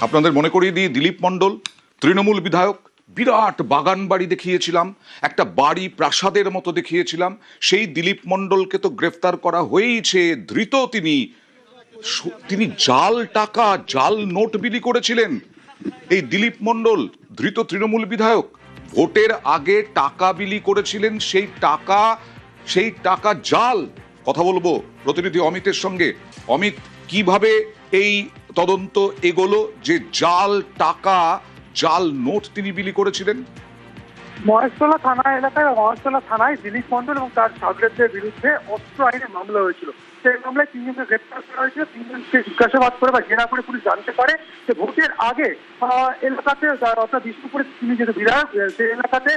আপনাদের মনে করিয়ে দিই, দিলীপ মণ্ডল তৃণমূল বিধায়ক, বিরাট বাগান বাড়ি দেখিয়েছিলাম, একটা বাড়ি প্রাসাদের মতো দেখিয়েছিলাম। সেই দিলীপ মণ্ডলকে তো গ্রেফতার করা হয়েইছে, ধৃত তিনি। তিনি জাল টাকা, জাল নোট বিলি করেছিলেন। এই দিলীপ মণ্ডল ধৃত তৃণমূল বিধায়ক ভোটের আগে টাকা বিলি করেছিলেন, সেই টাকা জাল। কথা বলবো প্রতিনিধি অমিতের সঙ্গে। অমিত, কিভাবে এই তদন্ত এগোলো যে জাল টাকা, জাল নোট তিনি বিলি করেছিলেন? মহেশতলা থানা এলাকায় মহেশতলা থানায় দিলীপ মণ্ডল এবং তার সাগরেদদের বিরুদ্ধে অস্ত্র আইনে মামলা হয়েছিল। সেই মামলায় তিনজনকে গ্রেপ্তার করা হয়েছিল। তিনজনকে জিজ্ঞাসাবাদ করে বা জেরা করে পুলিশ জানতে পারে যে ভোটের আগে এলাকাতে, অর্থাৎ বিষ্ণুপুরে তিনি যেহেতু বিধায়ক, সেই এলাকাতে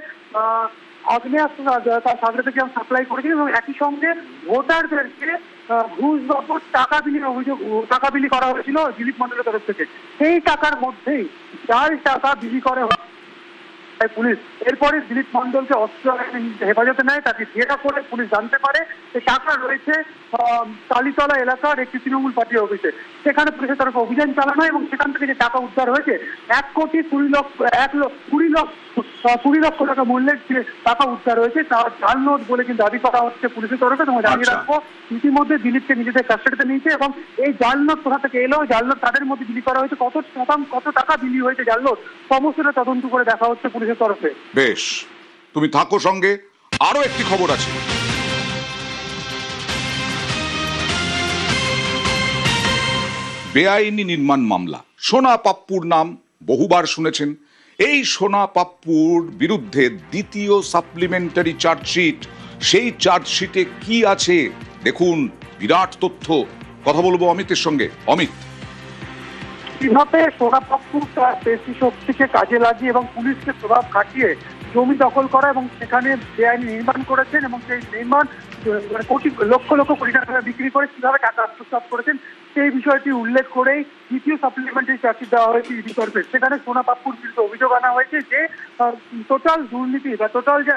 আগ্নেয়াস্ত্র তার সাগরেদকে সাপ্লাই করেছিলেন এবং একই সঙ্গে ভোটারদেরকে ঘুষ বাবদ টাকা বিলি করা হয়েছিল দিলীপ মণ্ডলের তরফ থেকে। সেই টাকার মধ্যেই জাল টাকা বিলি করে পুলিশ। এরপরে দিলীপ মণ্ডলকে অস্ত্র হেফাজতে নেয়, তাকে জেরা করে পুলিশ জানতে পারে যে টাকা রয়েছে কালীতলা এলাকার একটি তৃণমূল পার্টি অফিসে। সেখানে পুলিশের তরফে অভিযান চালানো হয় এবং সেখান থেকে যে টাকা উদ্ধার হয়েছে 1,20,00,000 টাকা মূল্যের যে টাকা উদ্ধার হয়েছে তার জাল নোট বলে কিন্তু দাবি করা হচ্ছে পুলিশের তরফে। তোমায় জানিয়ে রাখবো, ইতিমধ্যে দিলীপকে নিজেদের কাস্টাডিতে নিয়েছে এবং এই জাল নোট কোথা থেকে এলো, জাল নোট তাদের মধ্যে বিলি করা হয়েছে, কত টাকা বিলি হয়েছে জাল নোট, সমস্তটা তদন্ত করে দেখা হচ্ছে পুলিশের তরফে। বেশ, তুমি থাকো সঙ্গে। আরো একটি খবর আছে। বেআইনি নির্মাণ মামলা, সোনা পাপ্পুর নাম বহুবার শুনেছেন। এই সোনা পাপ্পুর বিরুদ্ধে দ্বিতীয় সাপ্লিমেন্টারি চার্জশিট। সেই চার্জশিটে কি আছে দেখুন, বিরাট তথ্য। কথা বলবো অমিতের সঙ্গে। অমিত, কিভাবে সোনা পাপ্পু তার পেশি শক্তিকে কাজে লাগিয়ে এবং পুলিশকে প্রভাব খাটিয়ে জমি দখল করা এবং সেখানে বেআইনি নির্মাণ করেছেন এবং সেই নির্মাণ লক্ষ কোটি টাকা বিক্রি করে কিভাবে টাকা আত্মসাৎ করেছেন সেই বিষয়টি উল্লেখ করেই দ্বিতীয় সাপ্লিমেন্টারি চার্জশিট দেওয়া হয়েছে ইডি তরফে। সেখানে সোনা পাপ্পুর বিরুদ্ধে অভিযোগ আনা হয়েছে যে টোটাল দুর্নীতি বা টোটাল যে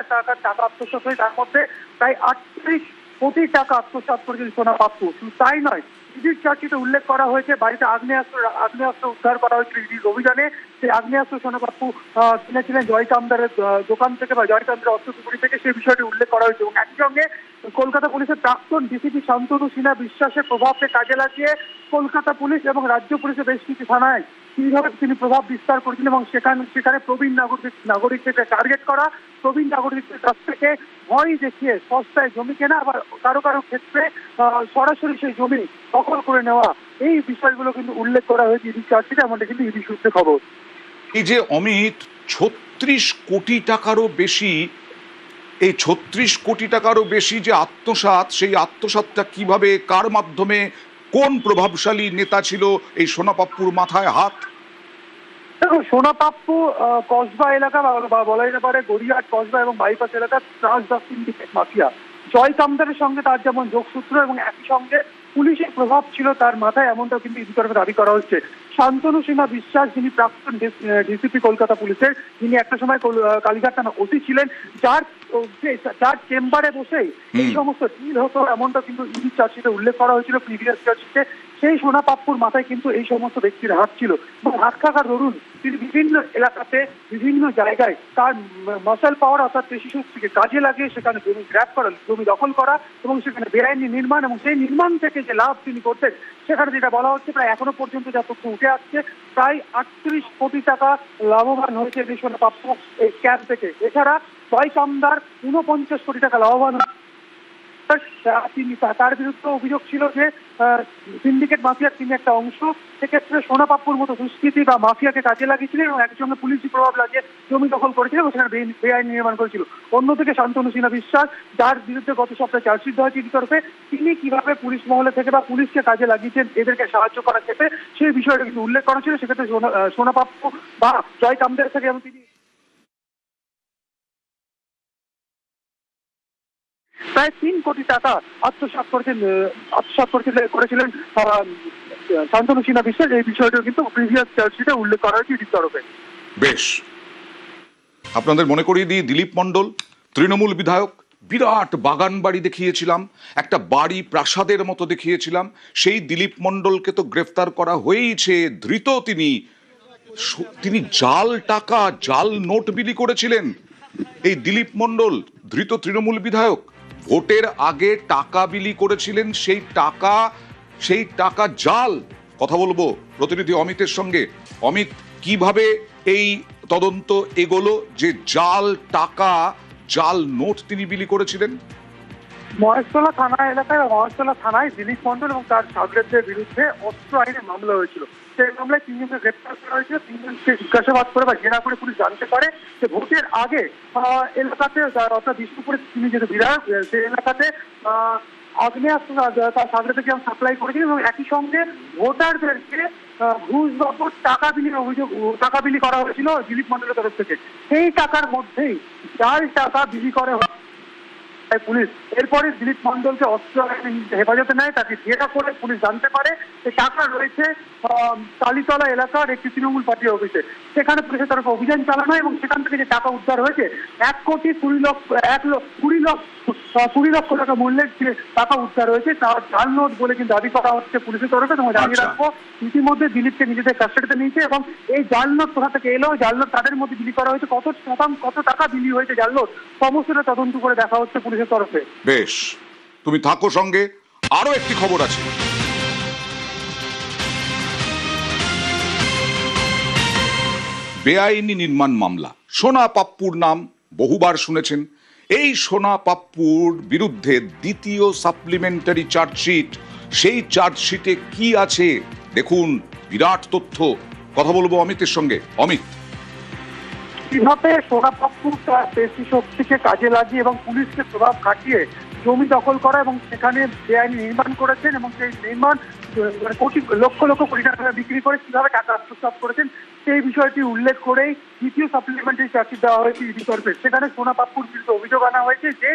টাকা আত্মসাৎ হয়ে তার মধ্যে প্রায় 38 কোটি টাকা আত্মসাৎ করেছেন সোনা পাপ্পু। শুধু তাই নয়, ইডির চার্জশিটে উল্লেখ করা হয়েছে বাড়িতে আগ্নেয়াস্ত্র উদ্ধার করা হয়েছিল ইডির অভিযানে। সেই আগ্নেয়াস্ত্র সোনা পাপ্পু কিনেছিলেন জয়কামদারের দোকান থেকে বা জয়কামদারের অস্ত্র টুকরি থেকে, সেই বিষয়টি উল্লেখ করা হয়েছে। এবং একই সঙ্গে কলকাতা পুলিশের প্রাক্তন ডিসিপি শান্তনু সিনহা বিশ্বাসের প্রভাবকে কাজে লাগিয়ে কলকাতা পুলিশ এবং রাজ্য পুলিশের বেশ কিছু থানায় কিভাবে তিনি প্রভাব বিস্তার করেছিলেন এবং সেখানে প্রবীণ নাগরিকদেরকে টার্গেট করা, প্রবীণ নাগরিকদের কাছ থেকে ভয় দেখিয়ে সস্তায় জমি কেনা, আবার কারো ক্ষেত্রে সরাসরি সেই জমি দখল করে নেওয়া, এই বিষয়গুলো কিন্তু উল্লেখ করা হয়েছে ইডি চার্জশিটে। আমাদের কিন্তু ইডি সূত্রে খবর। এই যে অমিত, 36 কোটি টাকারও বেশি, এই 36 কোটি টাকারও বেশি যে আত্মসাৎ, সেই আত্মসাৎটা কিভাবে, কার মাধ্যমে, কোন প্রভাবশালী নেতা ছিল এই সোনা পাপ্পুর মাথায় হাত? দেখো, সোনা পাপ্পু কসবা এলাকা বা বলা যেতে পারে গড়িয়াহাট কসবা এবং বাইপাস এলাকার ট্রান্সদার সিন্ডিকেট মাফিয়া। জয় কামদারের সঙ্গে তার যেমন যোগসূত্র এবং একই সঙ্গে পুলিশের প্রভাব ছিল তার মাথায়, এমনটাও কিন্তু ইডি তরফে দাবি করা হচ্ছে। শান্তনু সিনহা বিশ্বাস, যিনি প্রাক্তন ডিসিপি কলকাতা পুলিশের, যিনি একটা সময় কালীঘাট থানা ওসি ছিলেন, যার চেম্বারে বসেই এই সমস্ত ডিল হতো, এমনটা কিন্তু ইডি চার্জশিটে উল্লেখ করা হয়েছিল প্রিভিয়াস চার্জশিটে। সেই সোনা পাপ্পুর মাথায় কিন্তু এই সমস্ত ব্যক্তির হাত ছিল এবং হাত থাকার দরুন তিনি বিভিন্ন এলাকাতে বিভিন্ন জায়গায় তার মাসেল পাওয়ার অর্থাৎ পেশি শক্তিকে কাজে লাগিয়ে সেখানে জমি গ্র্যাব করা, জমি দখল করা এবং সেখানে বেআইনি নির্মাণ এবং সেই নির্মাণ থেকে যে লাভ তিনি করতেন, সেখানে যেটা বলা হচ্ছে প্রায় এখনো পর্যন্ত যা তথ্য উঠে আসছে প্রায় 38 কোটি টাকা লাভবান হয়েছে এই সোনা পাপ্পু এই ক্যাম্প থেকে। এছাড়া জয় কামদার 49 কোটি টাকা লাভবান। তার বিরুদ্ধে অভিযোগ ছিল যে সিন্ডিকেট মাফিয়ার তিনি একটা অংশ। সেক্ষেত্রে সোনা পাপ্পুর মতো দুষ্কৃতী বা মাফিয়াকে কাজে লাগিয়েছিলেন এবং একসঙ্গে পুলিশি প্রভাব লাগিয়ে জমি দখল করেছিল এবং সেখানে বেআইনি নির্মাণ করেছিল। অন্যদিকে শান্তনু সিনহা বিশ্বাস, যার বিরুদ্ধে গত সপ্তাহে চার্জশিট দেওয়া হয়েছে ইডি তরফে, তিনি কিভাবে পুলিশ মহলে থেকে বা পুলিশকে কাজে লাগিয়েছেন এদেরকে সাহায্য করার ক্ষেত্রে, সেই বিষয়টা কিন্তু উল্লেখ করা ছিল। সেক্ষেত্রে সোনা পাপ্পু বা জয় কামদের থেকে এবং তিনি প্রায় 3 কোটি টাকা আত্মসাৎ করেছিলেন শান্তনু সিনহা বিশ্বাস। এই বিষয়টা কিন্তু প্রিভিয়াস চার্জশিটে উল্লেখ করা হয়েছে ইডির তরফে। বেশ, আপনাদের মনে করিয়ে দিই, দিলীপ মণ্ডল তৃণমূল বিধায়ক, বিরাট বাগান বাড়ি দেখিয়েছিলাম, একটা বাড়ি প্রাসাদের মতো দেখিয়েছিলাম। সেই দিলীপ মণ্ডলকে তো গ্রেফতার করা হয়েইছে, ধৃত তিনি। তিনি জাল টাকা, জাল নোট বিলি করেছিলেন। এই দিলীপ মণ্ডল, ধৃত তৃণমূল বিধায়ক, ভোটের আগে টাকা বিলি করেছিলেন। সেই টাকা জাল। কথা বলবো প্রতিনিধি অমিতের সঙ্গে। অমিত, কিভাবে এই তদন্ত এগোলো যে জাল টাকা, জাল নোট তিনি বিলি করেছিলেন? মহেশতলা থানা এলাকায় মহেশতলা থানায় দিলীপ মণ্ডল এবং তার সাগরেদদের বিরুদ্ধে অস্ত্র আইনে মামলা হয়েছিল। সেই মামলায় তিনজনকে গ্রেপ্তার করা হয়েছিল। তিনজনকে জিজ্ঞাসাবাদ করে বা জেরা করে পুলিশ জানতে পারে যে ভোটের আগে এলাকাতে, অর্থাৎ বিষ্ণুপুরে তিনি যেহেতু বিধায়ক, সেই এলাকাতে আগ্নেয়াস্ত্র তার সাগরেদকে সাপ্লাই করেছিলেন এবং একই সঙ্গে ভোটারদেরকে ঘুষ বাবদ টাকা বিলি করা হয়েছিল দিলীপ মণ্ডলের তরফ থেকে। সেই টাকার মধ্যেই জাল টাকা বিলি করা পুলিশ। এরপরে দিলীপ মণ্ডলকে অস্ত্র হেফাজতে নেয়, তাকে জেরা করে পুলিশ জানতে পারে যে টাকা রয়েছে কালীতলা এলাকার একটি তৃণমূল পার্টি অফিসে। সেখানে পুলিশের তরফে অভিযান চালানো এবং সেখান থেকে যে টাকা উদ্ধার হয়েছে 1,20,20,00,000 টাকা মূল্যের যে টাকা উদ্ধার হয়েছে তার জাল নোট বলে কিন্তু দাবি করা হচ্ছে পুলিশের তরফে। এবং জানিয়ে রাখবো, ইতিমধ্যে দিলীপকে নিজেদের কাস্টাডিতে নিয়েছে এবং এই জাল নোট কোথা থেকে এলো, জাল নোট তাদের মধ্যে বিলি করা হয়েছে, কত টাকা বিলি হয়েছে জাল নোট, সমস্তটা তদন্ত করে দেখা হচ্ছে পুলিশের তরফে। বেশ, তুমি থাকো সঙ্গে। আরো একটি খবর আছে। বেআইনি নির্মাণ মামলা। সোনা পাপ্পুর নাম বহুবার শুনেছেন। এই সোনা পাপ্পুর বিরুদ্ধে দ্বিতীয় সাপ্লিমেন্টারি চার্জশিট। সেই চার্জশিটে কি আছে দেখুন, বিরাট তথ্য। কথা বলবো অমিতের সঙ্গে। অমিত, কিভাবে সোনা পাপ্পু তার পেশি শক্তিকে কাজে লাগিয়ে এবং পুলিশকে প্রভাব খাটিয়ে জমি দখল করা এবং সেখানে বেআইনি নির্মাণ করেছেন এবং সেই নির্মাণ লক্ষ লক্ষ কোটি টাকা বিক্রি করে কিভাবে টাকা আত্মসাৎ করেছেন সেই বিষয়টি উল্লেখ করেই দ্বিতীয় সাপ্লিমেন্টারি চার্জশিট দেওয়া হয়েছে ইডি তরফে। সেখানে সোনা পাপ্পুর বিরুদ্ধে অভিযোগ আনা হয়েছে যে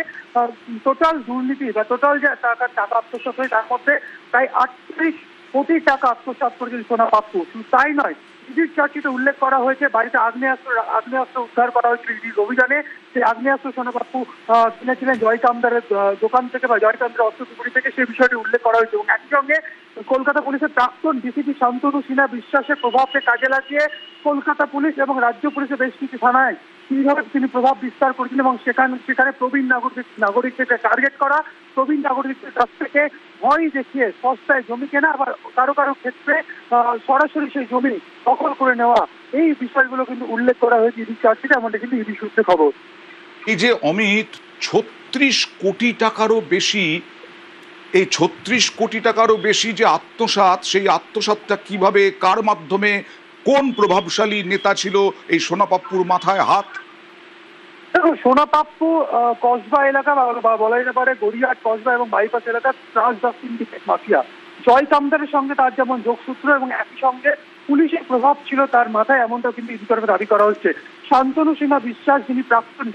টোটাল দুর্নীতি বা টোটাল যে টাকা আত্মসাৎ হয়ে তার মধ্যে প্রায় 38 কোটি টাকা আত্মসাৎ করেছেন সোনা পাপ্পু। শুধু তাই নয়, ইডির চার্জশিটে উল্লেখ করা হয়েছে বাড়িতে আগ্নেয়াস্ত্র উদ্ধার করা হয়েছিল ইডির অভিযানে। সেই আগ্নেয়াস্ত্র সোনা পাপ্পু কিনেছিলেন জয়কামদারের দোকান থেকে বা জয়কামদারের অস্ত্রপুকুরি থেকে, সেই বিষয়টি উল্লেখ করা হয়েছে। এবং একই সঙ্গে কলকাতা পুলিশের প্রাক্তন ডিসিপি শান্তনু সিনহা বিশ্বাসের প্রভাবকে কাজে লাগিয়ে কলকাতা পুলিশ এবং রাজ্য পুলিশের বেশ কিছু থানায় কিভাবে তিনি প্রভাব বিস্তার করেছেন এবং সেখানে প্রবীণ নাগরিকদের টার্গেট করা, প্রবীণ নাগরিকদের কাছ থেকে ভয় দেখিয়ে সস্তায় জমি কেনা, আবার কারো কারো ক্ষেত্রে সরাসরি সেই জমি দখল করে নেওয়া, এই বিষয়গুলো কিন্তু উল্লেখ করা হয়েছে ইডি চার্জশিটে। আমাদের কিন্তু ইডি সূত্রে খবর। এই যে অমিত, 36 কোটি টাকারও বেশি, এই 36 কোটি টাকারও বেশি যে আত্মসাৎ, সেই আত্মসাৎটা কিভাবে, কার মাধ্যমে, কোন প্রভাবশালী নেতা ছিল এই সোনা পাপ্পুর মাথায় হাত? দেখুন, সোনা পাপ্পু কসবা এলাকা বা বলা যেতে পারে গড়িয়াহাট, কসবা এবং বাইপাস এলাকার ট্রান্সডাক সিন্ডিকেট মাফিয়া। জয় কামদারের সঙ্গে তার যেমন যোগসূত্র এবং একই সঙ্গে পুলিশের প্রভাব ছিল তার মাথায়, এমনটা কিন্তু ইডি তরফে দাবি করা হচ্ছে। শান্তনু সিনহা বিশ্বাস, যিনি প্রাক্তন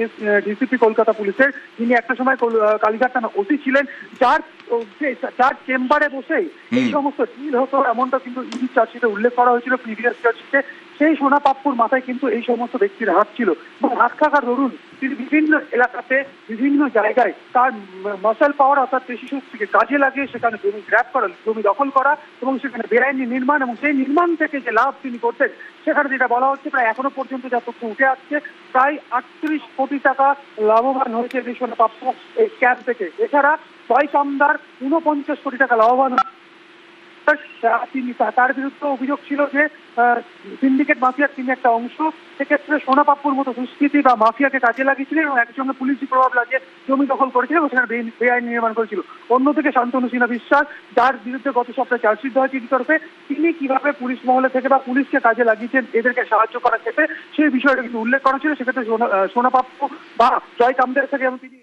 ডিসিপি কলকাতা পুলিশের, যিনি একটা সময় কালীঘাট থানা ওসি ছিলেন, যার চেম্বারে বসেই এই সমস্ত ডিল হতো, এমনটা কিন্তু ইডি চার্জশিটে উল্লেখ করা হয়েছিল প্রিভিয়াস চার্জশিটে। সেই সোনা পাপ্পুর মাথায় কিন্তু এই সমস্ত ব্যক্তির হাত ছিল এবং হাত থাকার দরুন তিনি বিভিন্ন এলাকাতে বিভিন্ন জায়গায় তার মাসেল পাওয়ার অর্থাৎ পেশি শক্তিকে কাজে লাগিয়ে সেখানে জমি গ্র্যাব করা, জমি দখল করা এবং সেখানে বেআইনি নির্মাণ এবং সেই নির্মাণ থেকে যে লাভ তিনি করতেন, সেখানে যেটা বলা হচ্ছে প্রায় এখনো পর্যন্ত যা তথ্য উঠে আসছে প্রায় 38 কোটি টাকা লাভবান হয়েছে এই সোনা পাপ্পু এই ক্যাম্প থেকে। এছাড়া জয় কামদার 49 কোটি টাকা লাভবান। তার বিরুদ্ধে অভিযোগ ছিল যে সিন্ডিকেট মাফিয়ার তিনি একটা অংশ। সেক্ষেত্রে সোনা পাপ্পুর মতো দুষ্কৃতী বা মাফিয়াকে কাজে লাগিয়েছিলেন এবং একসঙ্গে পুলিশি প্রভাব লাগিয়ে জমি দখল করেছিলেন এবং সেখানে বেআইনি নির্মাণ করেছিল। অন্যদিকে শান্তনু সিনহা বিশ্বাস, যার বিরুদ্ধে গত সপ্তাহে চার্জশিট দেওয়া হয়েছে তরফে, তিনি কিভাবে পুলিশ মহলে থেকে বা পুলিশকে কাজে লাগিয়েছেন এদেরকে সাহায্য করার ক্ষেত্রে, সেই বিষয়টা কিন্তু উল্লেখ করা ছিল। সেক্ষেত্রে সোনা পাপ্পু বা জয় কামদের থেকে এবং তিনি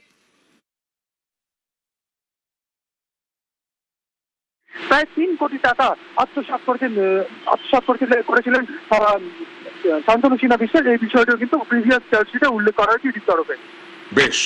প্রায় 3 কোটি টাকা আত্মসাৎ করেছিলেন শান্তনু সিনহা বিশ্বাস। এই বিষয়টা কিন্তু প্রিভিয়াস চার্জশিটে উল্লেখ করা হয়েছে ইডির তরফে। বেশ।